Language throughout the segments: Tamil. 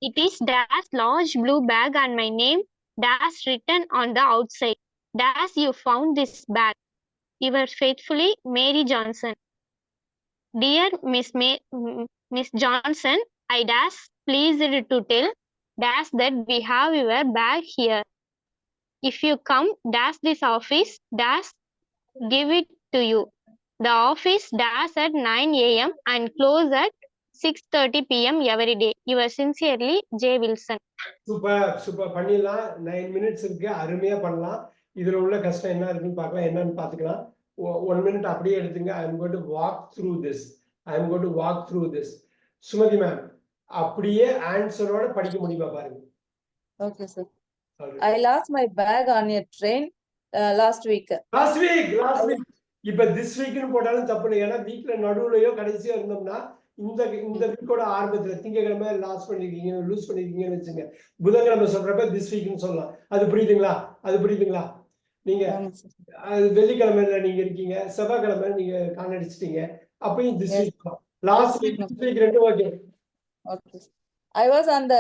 It is dash large blue bag and my name dash written on the outside. Dash you found this bag. Yours faithfully, Mary Johnson. Dear Miss Johnson, I dash pleased to tell dash that we have your bag here. If you come dash this office dash give it to you. The office dash at 9 a.m. and close at 6:30 p.m. every day. Yours sincerely, J. Wilson. Super பண்ணிடலாம். 9 மினிட்ஸ் இருக்கு, அருமையா பண்ணலாம். இதுல உள்ள கஷ்டம் என்ன இருக்குன்னு பார்க்கலாம், என்னன்னு பார்த்துக்கலாம். 1 மினிட் அப்படியே எடுத்துங்க. I am going to walk through this. Sumathi ma'am அப்படியே ஆன்சரோட படிக்க முடியுமா பாருங்க. Okay, sir. I lost my bag on a train last week. இப்ப திஸ் வீக்னு போட்டாலும் தப்பு இல்லை. ஏன்னா வீக்ல நடுவுலயோ கடைசியோ இருந்தோம்னா இந்த வீக்கோட ஆரம்பத்துல திங்கக்கிழமை லூஸ் பண்ணிருக்கீங்கன்னு வச்சுங்க. புதன்கிழமை சொல்றப்ப திஸ் வீக்னு சொல்லலாம். அது புரியுதுங்களா? நீங்க அது வெள்ளிக்கிழமையில நீங்க இருக்கீங்க, செவ்வாய்க்கிழமை நீங்க காணடிச்சிட்டீங்க, அப்பயும் this week last week this week ரெண்டும் okay. Okay. I was on the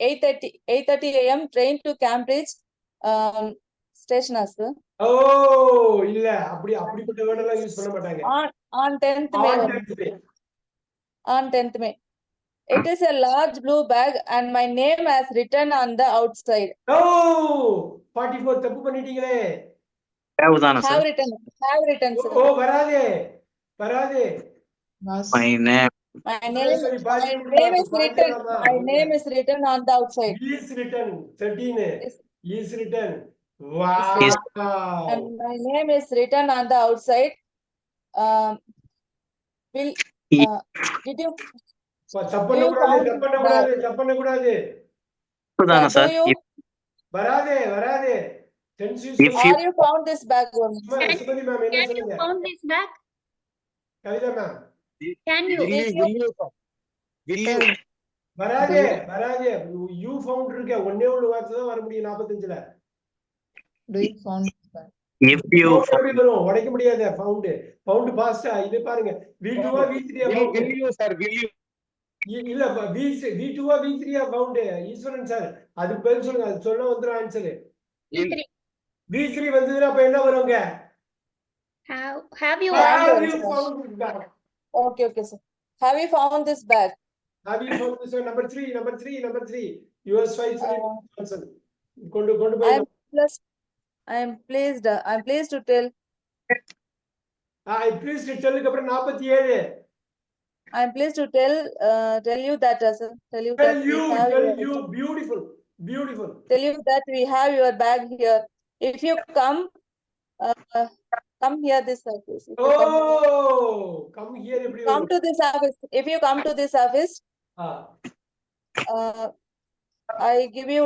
8:30 a.m. train to Cambridge station, sir. இல்ல அப்படிப்பட்ட வேர்ட் எல்லாம் யூஸ் பண்ண மாட்டாங்க. On 10th May. On 10th May. It is a large blue bag and my name has written on the outside. 44 தப்பு பண்ணிட்டீங்களே. Have written, sir. வராதே. My name is written on the outside. Is written 13 is written. Wow. And my name is written on the outside. Did you தப்பண்ண கூடாது. வராதே. Are you found this bag? Sumathi ma'am என்ன சொல்லுங்க? Found this bag? Kavitha ma'am Can you? வராதே. யூ ஃபவுண்ட் இருக்க ஒண்ணே ஒரு வார்த்தை தான் வர முடியும் 45ல. Do you found this bag? If you உடைக்க முடியாது. ஃபவுண்ட் பாஸ்டா இது பாருங்க. V2 V3 இல்ல V2 V3 ஃபவுண்ட் ஈஸ்வரன் சார் அதுக்கு பதில் சொல்லுங்க. அது சொன்னா வந்துரும் ஆன்சர். V3 வந்ததுன்னா அப்ப என்ன வருங்க? Have you found this bag? Okay, sir. Have you found this bag? Have you found this number 3? Yours 5 Johnson. கொண்டு போய் I am pleased to tell. I am pleased to tell க்கு அப்புறம் 47. I am pleased to tell you that, sir. Tell you beautiful. Tell you that we have your bag here. If you come here this office. Come here everybody. Come to this office. If you come to this office, I give you.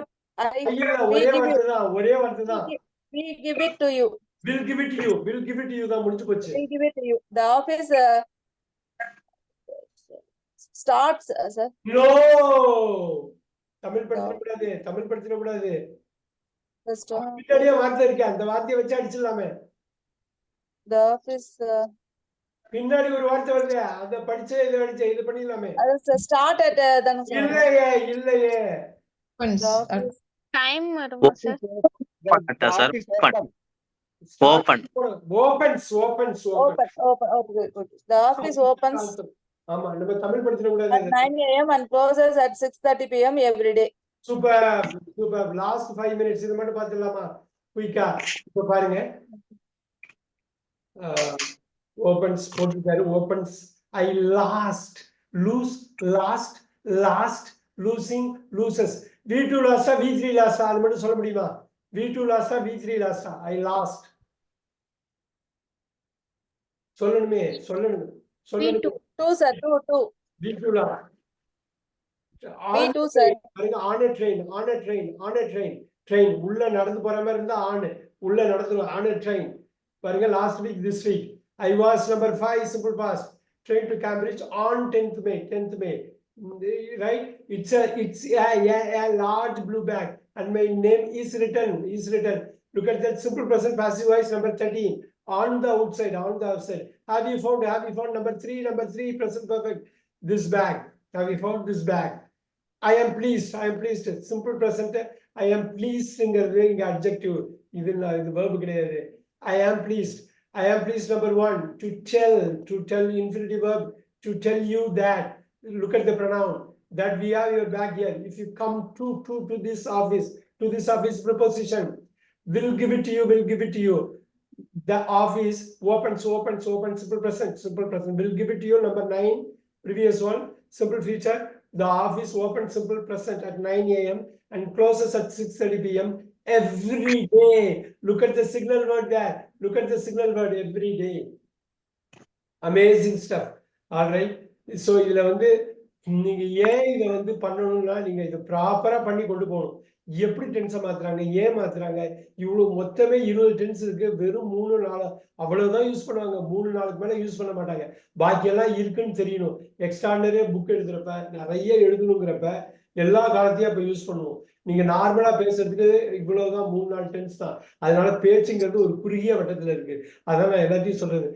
ஒரே வார்த்தை தான். We give it to you. We'll give it to you தான் முடிஞ்சு போச்சு. We'll give it to you. The office starts, sir. No. Tamil படிச்சிட கூடாது. பின்னாடியே வார்த்தை இருக்கு, அந்த வார்த்தையை வச்சு அடிச்சிடலாமே. The office பின்னாடி ஒரு வார்த்தை வருது, அத படிச்சே இது பண்ணிடலாமே. அது start at இல்லையே. time வருமா sir? Open. The office opens. ஆமா, நம்ம தமிழ் படிச்சிட கூடாது. At 9 a.m. and closes at 6:30 p.m. every day. Super. Last 5 minutes இது மட்டும் பாத்துடலாமா குயிக்கா? இப்ப பாருங்க. opens போட்டுட்டாரு. opens I last losing loses. V2 லாஸ்டா V3 லாஸ்டா அது மட்டும் சொல்ல முடியுமா? V2 லாஸ்டா V3 லாஸ்டா? I lost. சொல்லணுமே. V2 sir. V2 last. V2 sir. பாருங்க, on a train உள்ள நடந்து போற மாதிரி இருந்தா உள்ள நடந்து on a train. பாருங்க, last week this week I was number 5 simple past train to Cambridge on 10th May. Right? It's a large blue bag and my name is written. Look at that simple present passive voice number 13 on the outside. Have you found number 3 present perfect this bag? Have you found this bag? I am pleased. Simple present. I am pleased ங்கிறது இங்க adjective. இது verb கிடையாது. I am pleased. Number 1, to tell infinitive verb, to tell you that. Look at the pronoun that we have your bag here. If you come to this office preposition, will give it to you. The office opens, simple present, will give it to you. Number 9, previous one, simple future. The office opens, simple present, at 9 a.m. and closes at 6:30 p.m. every day. Look at the signal word there. Every day. Amazing stuff. All right. So இதுல வந்து நீங்க ஏன் இதை வந்து பண்ணணும்னா நீங்க இதை ப்ராப்பரா பண்ணி கொண்டு போகணும். எப்படி டென்ஸை மாத்துறாங்க, ஏன் மாத்துறாங்க, இவ்வளவு மொத்தமே 20 டென்ஸ் இருக்கு, வெறும் 3-4 அவ்வளவுதான் யூஸ் பண்ணுவாங்க. 3-4க்கு மேல யூஸ் பண்ண மாட்டாங்க. பாக்கியெல்லாம் இருக்குன்னு தெரியணும். எக்ஸ்ட்ரானரியா புக் எழுதுறப்ப, நிறைய எழுதணுங்கிறப்ப எல்லா காலத்தையும் அப்ப யூஸ் பண்ணுவோம். நீங்க நார்மலா பேசுறதுக்கு இவ்வளவுதான் 3-4 டென்ஸ் தான். அதனால பேச்சுங்கிறது ஒரு குறுகிய வட்டத்துல இருக்கு. அதான் நான் எல்லாத்தையும் சொல்றது.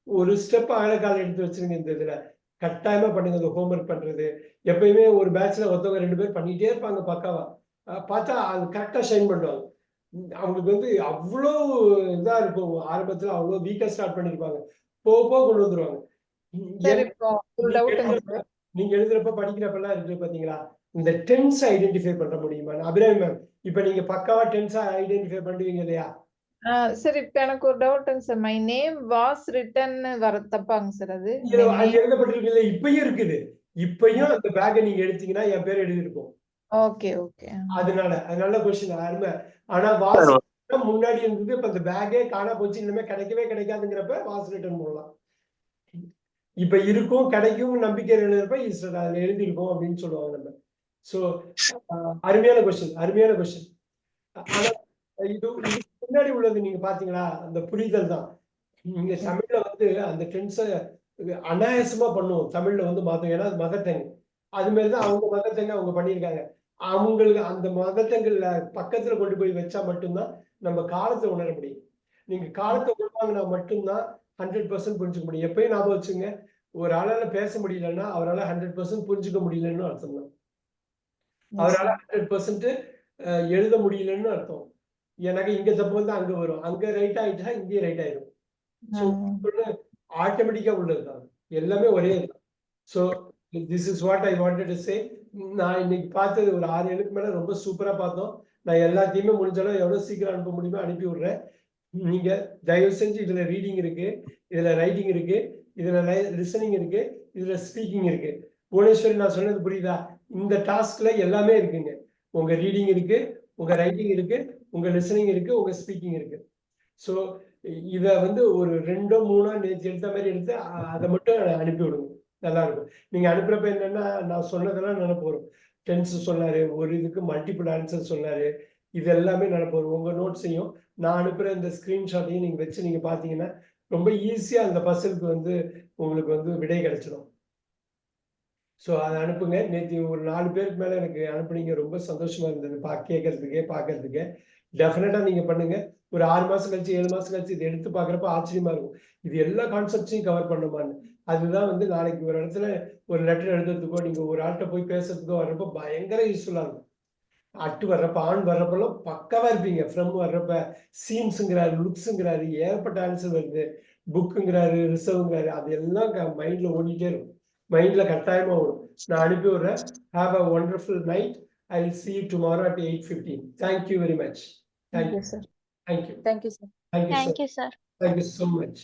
ஒரு ஸ்டெப் ஆழக்கால எடுத்து வச்சிருங்க. இந்த இதுல கட்டாயமா பண்ணுங்க. இந்த ஹோம்ஒர்க் பண்றது எப்பயுமே ஒரு பேட்ச்ல ஒருத்தவங்க 2 பேர் பண்ணிட்டே இருப்பாங்க. பக்காவா பார்த்தா அது கரெக்டா ஷைன் பண்ணுவாங்க. அவங்களுக்கு வந்து அவ்வளோ இதா இருக்கும். ஆரம்பத்துல அவ்வளோ வீக்கா ஸ்டார்ட் பண்ணிருப்பாங்க. போக கொண்டு வந்துருவாங்க. நீங்க எழுதுறப்ப படிக்கிறப்பெல்லாம் இருக்கு பாத்தீங்களா, இந்த டென்ஸ் ஐடென்டிஃபை பண்ண முடியுமா? அபிராமி மேம், இப்ப நீங்க பக்காவா டென்ஸா ஐடென்டிஃபை பண்ணுவீங்க இல்லையா? சார் இப்ப எனக்கு ஒரு டவுட்ங்க sir. My name was written வர தப்பாங்க சார்? அது எழுதப்பட்டிருக்குல்ல, இப்பயும் இருக்குது. இப்பயும் அந்த பேக்கை நீங்க எடுத்தீங்கன்னா என் பேர் எழுதிருக்கும். ஓகே அதனால क्वेश्चन அருமை. ஆனா வாஸ் முன்னாடி இருந்தது, இப்ப அந்த பேக்கே காணா போச்சு, இனிமே கிடைக்கவே கிடைக்காதுங்கிறப்ப வாஸ் ரிட்டன் போடலாம். இப்ப இருக்கும், கிடைக்கும் நம்பிக்கை எழுதுறப்ப அதுல எழுதிருக்கும் அப்படின்னு சொல்லுவாங்க நம்ம. சோ அருமையான கொஸ்டின். ஆனா இது முன்னாடி உள்ளது நீங்க பாத்தீங்களா, அந்த புரிதல் தான். நீங்க தமிழ்ல வந்து அந்த டென்ஸை அனாயாசமா பண்ணுவோம். தமிழ்ல வந்து மாத்தோம், ஏன்னா அது மதர் டங். அது மாதிரிதான் அவங்க மதர் டங் அவங்க பண்ணியிருக்காங்க. அவங்களுக்கு அந்த மதர் டங்குல பக்கத்துல கொண்டு போய் வச்சா மட்டும்தான் நம்ம காலத்தை உணர முடியும். நீங்க காலத்தை உணர்வாங்கன்னா மட்டும்தான் 100% புரிஞ்சுக்க முடியும். எப்பயும் ஞாபகம் வச்சுங்க, ஒரு ஆளால பேச முடியலன்னா அவரால் 100% புரிஞ்சுக்க முடியலன்னு அர்த்தம் தான். அவரால் 100% எழுத முடியலன்னு அர்த்தம். எனக்கு இங்க தப்பு வந்து அங்க வரும், அங்க ரைட் ஆயிட்டா இங்கே ரைட் ஆயிடும். ஆட்டோமேட்டிக்கா உள்ளதுதான், எல்லாமே ஒரே தான். So this is what I wanted to say. நான் இன்னைக்கு பார்த்தது ஒரு 6-7க்கு மேல ரொம்ப சூப்பரா பார்த்தோம். நான் எல்லாத்தையுமே முடிஞ்சாலும் எவ்வளவு சீக்கிரம் அனுப்ப முடியுமோ அனுப்பி விடுறேன். நீங்க தயவு செஞ்சு இதுல ரீடிங் இருக்கு, இதுல ரைட்டிங் இருக்கு, இதுல லிசனிங் இருக்கு, இதுல ஸ்பீக்கிங் இருக்கு. புவனேஸ்வரி, நான் சொன்னது புரியுதா? இந்த டாஸ்க்ல எல்லாமே இருக்குங்க. உங்க ரீடிங் இருக்கு, உங்க ரைட்டிங் இருக்கு, உங்க லிசனிங் இருக்கு, உங்க ஸ்பீக்கிங் இருக்கு. ஸோ இத வந்து ஒரு 2-3 நேற்று எடுத்த மாதிரி எடுத்து அதை மட்டும் அனுப்பி விடுங்க, நல்லா இருக்கும். நீங்க அனுப்புறப்ப என்னன்னா, நான் சொன்னதெல்லாம் நினைப்பு வரும். டென்ஸ் சொன்னாரு, ஒரு இதுக்கு மல்டிபிள் ஆன்சர் சொன்னாரு, இது எல்லாமே நினைப்பு வரும். உங்க நோட்ஸையும் நான் அனுப்புற இந்த ஸ்கிரீன்ஷாட்டையும் நீங்க வச்சு நீங்க பாத்தீங்கன்னா ரொம்ப ஈஸியா அந்த பசிலுக்கு வந்து உங்களுக்கு வந்து விடை கிடைச்சிடும். ஸோ அதை அனுப்புங்க. நேற்று ஒரு 4 பேருக்கு மேல எனக்கு அனுப்புனீங்க, ரொம்ப சந்தோஷமா இருந்தது பார்க்கறதுக்கே. டெஃபினட்டா நீங்க பண்ணுங்க. ஒரு 6 மாசம் கழிச்சு 7 மாசம் கழிச்சு இதை எடுத்து பாக்குறப்ப ஆச்சரியமா இருக்கும், இது எல்லா கான்செப்ட்ஸையும் கவர் பண்ணுமான்னு. அதுதான் வந்து நாளைக்கு ஒரு இடத்துல ஒரு லெட்டர் எழுதுறதுக்கோ, நீங்க ஒரு ஆள்கிட்ட போய் பேசுறதுக்கோ வர்றப்ப பயங்கர யூஸ்ஃபுல்லா இருக்கும். அட்டு வர்றப்ப, ஆண் வர்றப்பெல்லாம் பக்கவா இருப்பீங்க. ஃப்ரம் வர்றப்ப சீம்ஸுங்கிறாரு, லுக்ஸுங்கிறாரு, ஏற்பட்ட ஆன்சர் வருது, புக்குங்கிறாரு, ரிசர்வ்ங்கிறாரு, அது எல்லாம் மைண்ட்ல ஓடிட்டே இருக்கும். மைண்ட்ல கட்டாயமா ஓடும். நான் அனுப்பி விடுறேன். Have a wonderful night. I will see you tomorrow at 8:15. Thank you very much. Thank you, sir. Thank you. Thank you, sir. Thank you, Thank sir. you, sir. Thank you so much.